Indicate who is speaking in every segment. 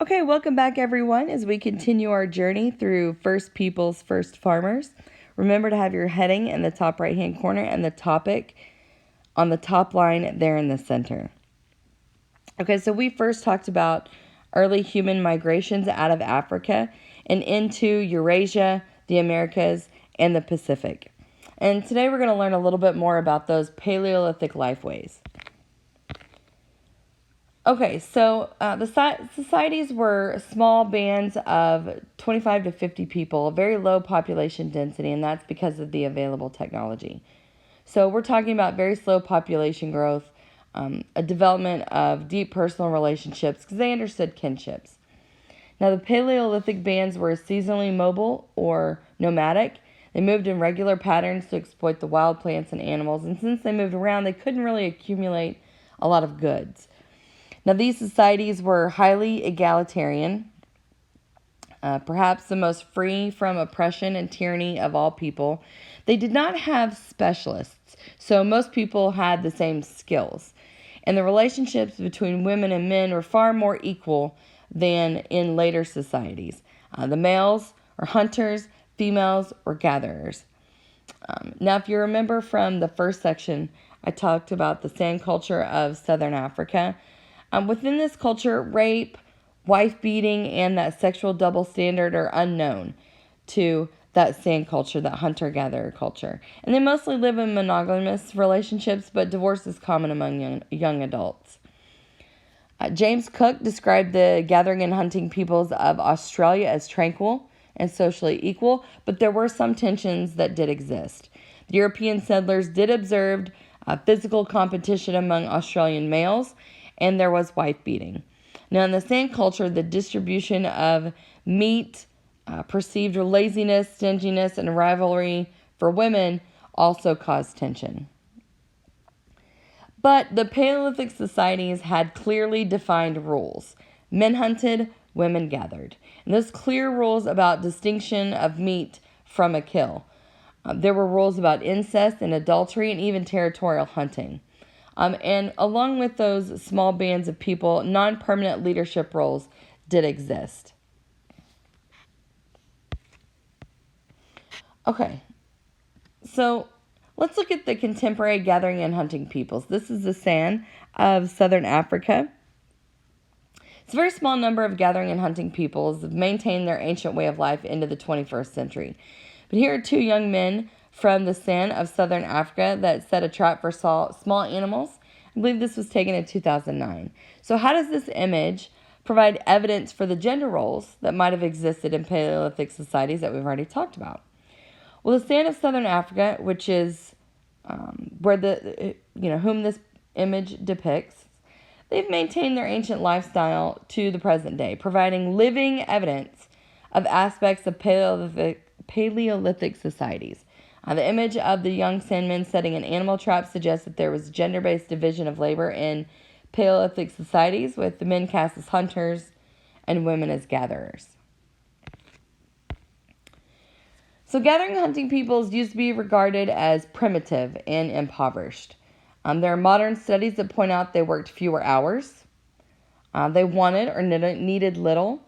Speaker 1: Okay, welcome back, everyone, as we continue our journey through First Peoples, First Farmers. Remember to have your heading in the top right-hand corner and the topic on the top line there in the center. Okay, so we first talked about early human migrations out of Africa and into Eurasia, the Americas, and the Pacific. And today we're going to learn a little bit more about those Paleolithic lifeways. Okay, so the societies were small bands of 25 to 50 people, a very low population density, and that's because of the available technology. So we're talking about very slow population growth, a development of deep personal relationships because they understood kinships. Now, the Paleolithic bands were seasonally mobile or nomadic. They moved in regular patterns to exploit the wild plants and animals, and since they moved around, they couldn't really accumulate a lot of goods. Now, these societies were highly egalitarian, perhaps the most free from oppression and tyranny of all people. They did not have specialists, so most people had the same skills. And the relationships between women and men were far more equal than in later societies. The males are hunters, females were gatherers. Now, if you remember from the first section, I talked about the sand culture of southern Africa. Within this culture, rape, wife beating, and that sexual double standard are unknown to that sand culture, that hunter-gatherer culture. And they mostly live in monogamous relationships, but divorce is common among young adults. James Cook described the gathering and hunting peoples of Australia as tranquil and socially equal, but there were some tensions that did exist. The European settlers did observe physical competition among Australian males, and there was wife beating. Now, in the sand culture, the distribution of meat, perceived laziness, stinginess, and rivalry for women also caused tension. But the Paleolithic societies had clearly defined rules. Men hunted, women gathered. And those clear rules about distinction of meat from a kill. There were rules about incest and adultery and even territorial hunting. And along with those small bands of people, non-permanent leadership roles did exist. Okay, so let's look at the contemporary gathering and hunting peoples. This is the San of southern Africa. It's a very small number of gathering and hunting peoples that have maintained their ancient way of life into the 21st century. But here are two young men from the San of southern Africa that set a trap for small animals. I believe this was taken in 2009. So how does this image provide evidence for the gender roles that might have existed in Paleolithic societies that we've already talked about? Well, the San of southern Africa, which is where whom this image depicts, they've maintained their ancient lifestyle to the present day, providing living evidence of aspects of Paleolithic societies. The image of the young sandmen setting an animal trap suggests that there was gender-based division of labor in Paleolithic societies, with the men cast as hunters and women as gatherers. So gathering hunting peoples used to be regarded as primitive and impoverished. There are modern studies that point out they worked fewer hours. They wanted or needed little,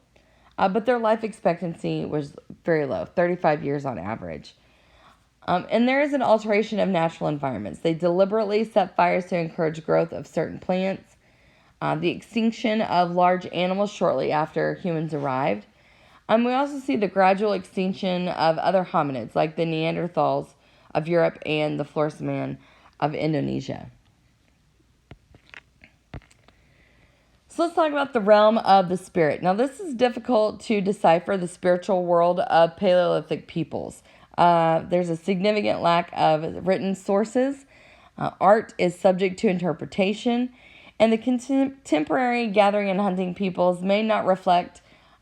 Speaker 1: but their life expectancy was very low, 35 years on average. And there is an alteration of natural environments. They deliberately set fires to encourage growth of certain plants, the extinction of large animals shortly after humans arrived. We also see the gradual extinction of other hominids, like the Neanderthals of Europe and the Flores man of Indonesia. So let's talk about the realm of the spirit. Now, this is difficult to decipher the spiritual world of Paleolithic peoples. There's a significant lack of written sources. Art is subject to interpretation, and the contemporary gathering and hunting peoples may not reflect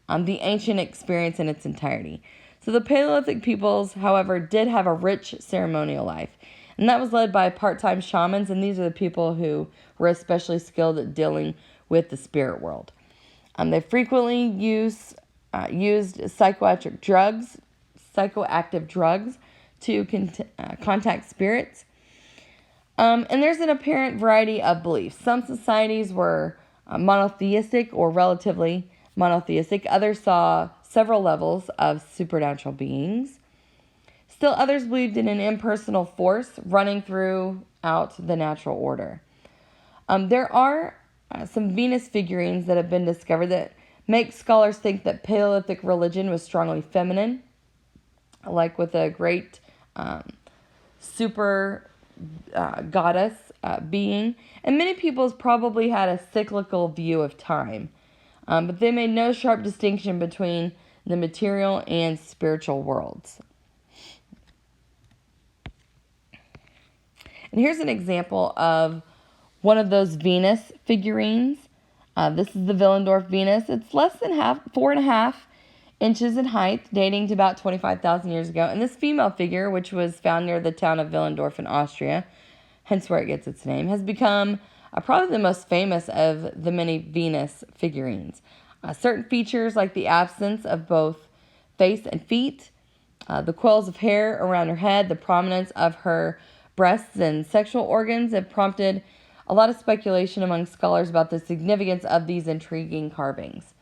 Speaker 1: the ancient experience in its entirety. So the Paleolithic peoples, however, did have a rich ceremonial life, and that was led by part-time shamans, and these are the people who were especially skilled at dealing with the spirit world. They frequently used psychoactive drugs to contact spirits. And there's an apparent variety of beliefs. Some societies were monotheistic or relatively monotheistic. Others saw several levels of supernatural beings. Still, others believed in an impersonal force running throughout the natural order. There are some Venus figurines that have been discovered that make scholars think that Paleolithic religion was strongly feminine, like with a great super goddess being. And many peoples probably had a cyclical view of time, but they made no sharp distinction between the material and spiritual worlds. And here's an example of one of those Venus figurines. This is the Willendorf Venus. It's less than 4.5 inches in height, dating to about 25,000 years ago. And this female figure, which was found near the town of Willendorf in Austria, hence where it gets its name, has become probably the most famous of the many Venus figurines. Certain features like the absence of both face and feet, the coils of hair around her head, the prominence of her breasts and sexual organs have prompted a lot of speculation among scholars about the significance of these intriguing carvings.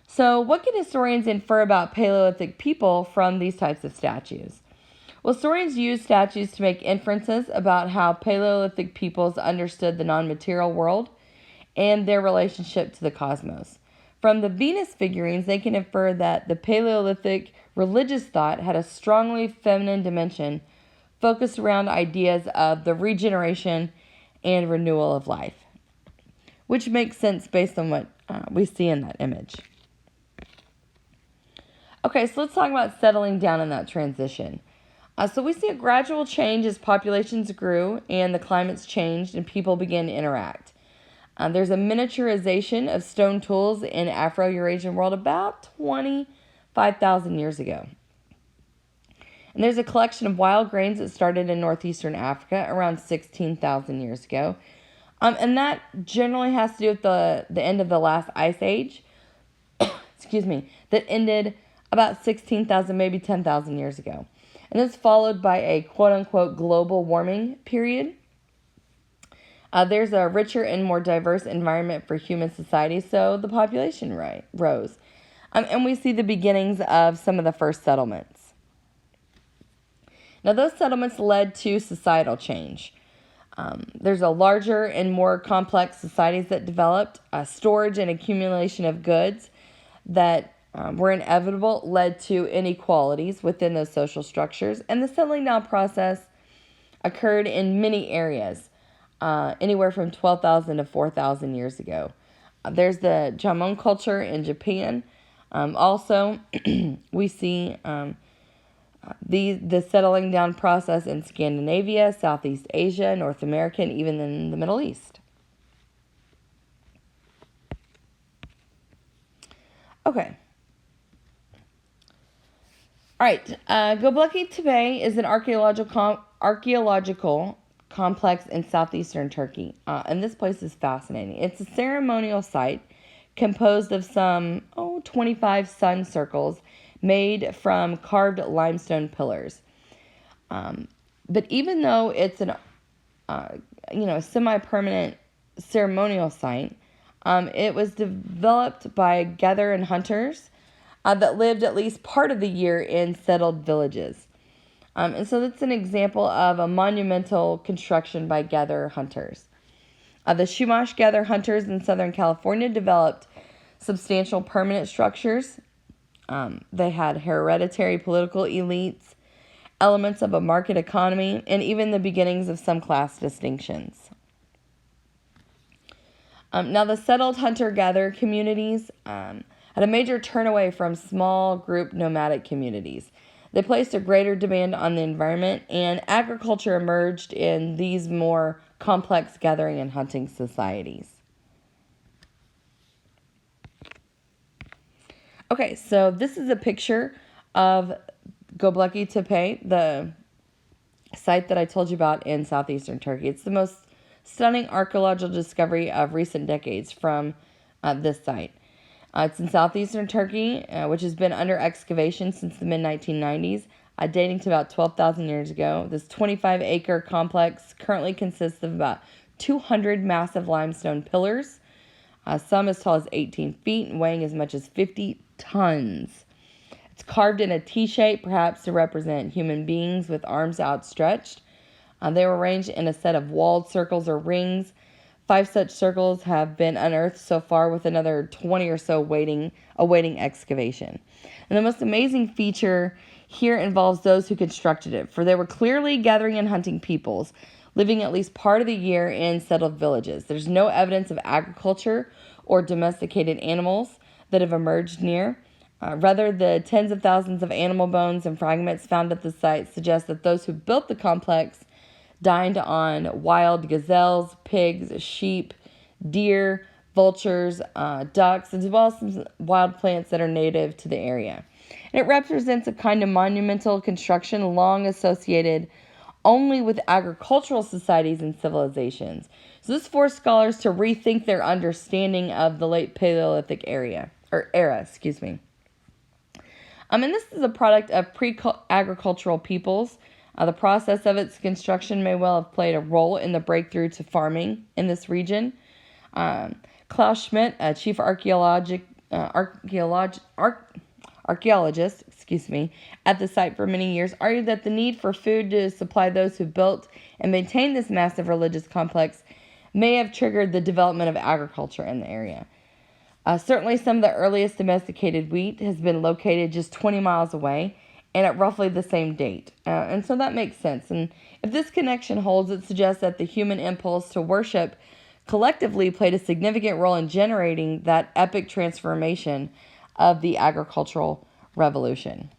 Speaker 1: So, what can historians infer about Paleolithic people from these types of statues? Well, historians use statues to make inferences about how Paleolithic peoples understood the non-material world and their relationship to the cosmos. From the Venus figurines, they can infer that the Paleolithic religious thought had a strongly feminine dimension focused around ideas of the regeneration and renewal of life, which makes sense based on what we see in that image. Okay, so let's talk about settling down in that transition. So we see a gradual change as populations grew and the climates changed and people began to interact. There's a miniaturization of stone tools in Afro-Eurasian world about 25,000 years ago. And there's a collection of wild grains that started in northeastern Africa around 16,000 years ago. And that generally has to do with the end of the last ice age, that ended about 16,000, maybe 10,000 years ago. And it's followed by a quote-unquote global warming period. There's a richer and more diverse environment for human society, so the population rose. And we see the beginnings of some of the first settlements. Now, those settlements led to societal change. There's a larger and more complex societies that developed. Storage and accumulation of goods that were inevitable led to inequalities within those social structures. And the settling down process occurred in many areas, anywhere from 12,000 to 4,000 years ago. There's the Jamon culture in Japan. Also, we see the settling down process in Scandinavia, Southeast Asia, North America, and even in the Middle East. Okay. All right. Göbekli Tepe is an archaeological complex in southeastern Turkey. And this place is fascinating. It's a ceremonial site composed of some 25 sun circles made from carved limestone pillars. But even though it's a semi-permanent ceremonial site, it was developed by gather and hunters that lived at least part of the year in settled villages. And so that's an example of a monumental construction by gather hunters. The Chumash gather hunters in Southern California developed substantial permanent structures. They had hereditary political elites, elements of a market economy, and even the beginnings of some class distinctions. Now, the settled hunter-gatherer communities had a major turn away from small group nomadic communities. They placed a greater demand on the environment, and agriculture emerged in these more complex gathering and hunting societies. Okay, so this is a picture of Göbekli Tepe, the site that I told you about in southeastern Turkey. It's the most stunning archaeological discovery of recent decades from this site. It's in southeastern Turkey, which has been under excavation since the mid-1990s, dating to about 12,000 years ago. This 25-acre complex currently consists of about 200 massive limestone pillars. some as tall as 18 feet and weighing as much as 50 tons. It's carved in a T shape, perhaps to represent human beings with arms outstretched. They were arranged in a set of walled circles or rings. 5 such circles have been unearthed so far, with another 20 or so awaiting excavation. And the most amazing feature here involves those who constructed it, for they were clearly gathering and hunting peoples, living at least part of the year in settled villages. There's no evidence of agriculture or domesticated animals that have emerged near. Rather, the tens of thousands of animal bones and fragments found at the site suggest that those who built the complex dined on wild gazelles, pigs, sheep, deer, vultures, ducks, as well as some wild plants that are native to the area. And it represents a kind of monumental construction long associated only with agricultural societies and civilizations. So this forced scholars to rethink their understanding of the late Paleolithic era. And this is a product of pre-agricultural peoples. The process of its construction may well have played a role in the breakthrough to farming in this region. Klaus Schmidt, a chief archaeologist, at the site for many years, argued that the need for food to supply those who built and maintained this massive religious complex may have triggered the development of agriculture in the area. Certainly, some of the earliest domesticated wheat has been located just 20 miles away and at roughly the same date. And so that makes sense. And if this connection holds, it suggests that the human impulse to worship collectively played a significant role in generating that epic transformation of the agricultural revolution.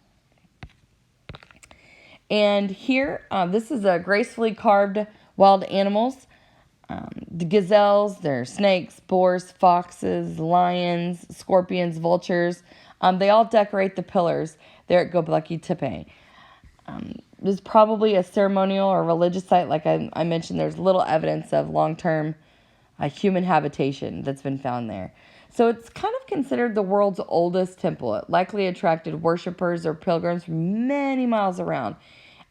Speaker 1: And here, this is a gracefully carved wild animals. The gazelles, there are snakes, boars, foxes, lions, scorpions, vultures. They all decorate the pillars there at Göbekli Tepe. There's probably a ceremonial or religious site. Like I mentioned, there's little evidence of long-term human habitation that's been found there. So it's kind of considered the world's oldest temple. It likely attracted worshipers or pilgrims from many miles around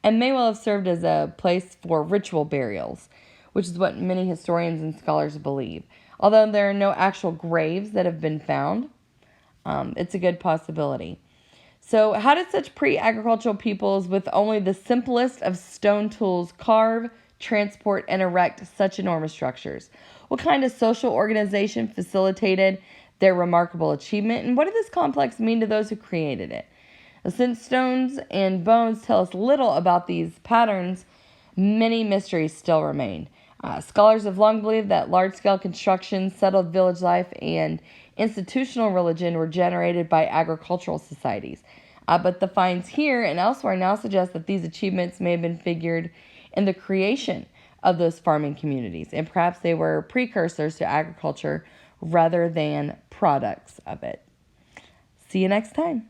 Speaker 1: and may well have served as a place for ritual burials, which is what many historians and scholars believe. Although there are no actual graves that have been found, it's a good possibility. So how did such pre-agricultural peoples with only the simplest of stone tools carve, transport, and erect such enormous structures? What kind of social organization facilitated their remarkable achievement? And what did this complex mean to those who created it? Since stones and bones tell us little about these patterns, many mysteries still remain. Scholars have long believed that large-scale construction, settled village life, and institutional religion were generated by agricultural societies. But the finds here and elsewhere now suggest that these achievements may have been figured in the creation of those farming communities, and perhaps they were precursors to agriculture rather than products of it. See you next time.